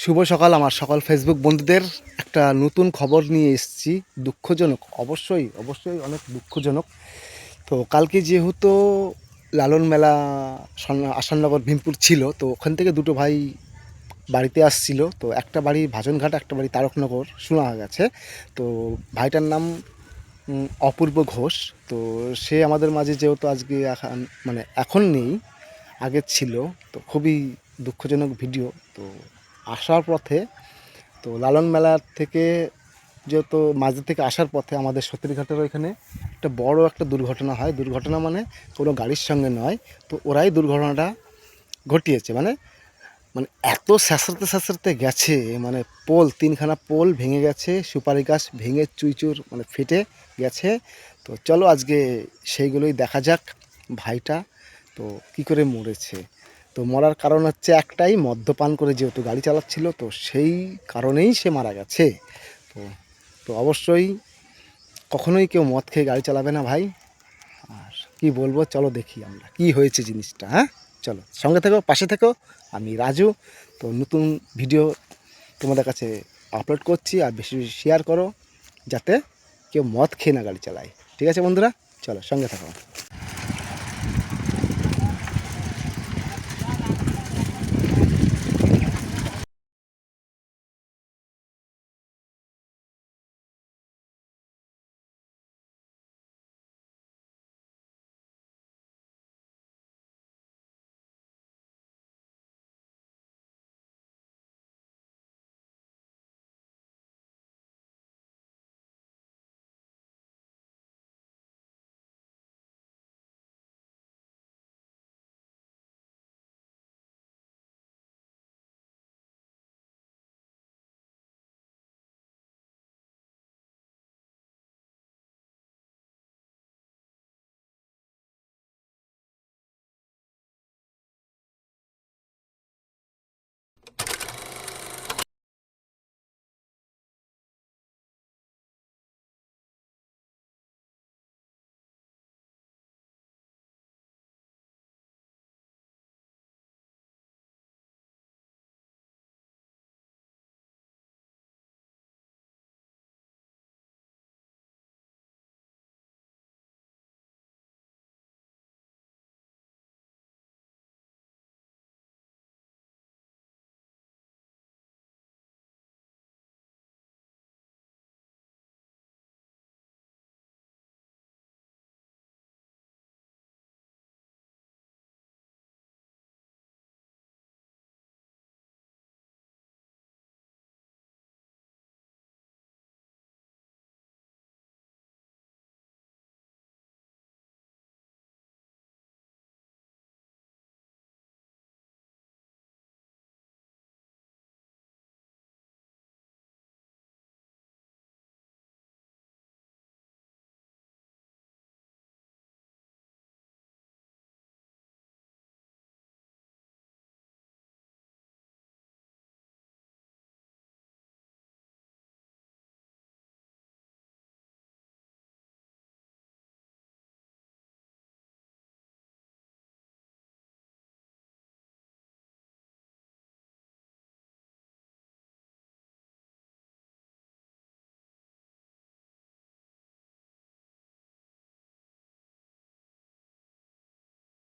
শুভ সকাল আমার সকল ফেসবুক বন্ধুদের। একটা নতুন খবর নিয়ে এসেছি, দুঃখজনক, অবশ্যই অবশ্যই অনেক দুঃখজনক। তো কালকে যেহেতু লালন মেলা আসাননগর ভীমপুর ছিল, তো ওখান থেকে দুটো ভাই বাড়িতে আসছিল। তো একটা বাড়ি ভাজনঘাট, একটা বাড়ি তারকনগর শোনা গেছে। তো ভাইটার নাম অপূর্ব ঘোষ। তো সে আমাদের মাঝে যেহেতু আজকে মানে এখন নেই, আগে ছিল। তো খুবই দুঃখজনক ভিডিও। তো আসার পথে, তো লালন মেলার থেকে যেহেতু মাঝে থেকে আসার পথে আমাদের সতীরঘাটের ওইখানে একটা বড় একটা দুর্ঘটনা হয়। দুর্ঘটনা মানে কোনো গাড়ির সঙ্গে নয়, তো ওরাই দুর্ঘটনাটা ঘটিয়েছে। মানে মানে এত স্যাঁচড়াতে স্যাঁচড়াতে গেছে, মানে পোল, তিনখানা পোল ভেঙে গেছে, সুপারি গাছ ভেঙে চুইচুর মানে ফেটে গেছে। তো চলো আজকে সেইগুলোই দেখা যাক। ভাইটা তো কী করে মরেছে, তো মরার কারণ হচ্ছে একটাই, মদ্যপান করে যেহেতু গাড়ি চালাচ্ছিল, তো সেই কারণেই সে মারা গেছে। তো তো অবশ্যই কখনোই কেউ মদ খেয়ে গাড়ি চালাবে না ভাই। আর কি বলবো, চলো দেখি আমরা কি হয়েছে জিনিসটা। হ্যাঁ, চলো সঙ্গে থেকো, পাশে থেকো। আমি রাজু। তো নতুন ভিডিও তোমাদের কাছে আপলোড করছি, আর বেশি বেশি শেয়ার করো যাতে কেউ মদ খেয়ে না গাড়ি চালায়। ঠিক আছে বন্ধুরা, চলো সঙ্গে থাকো।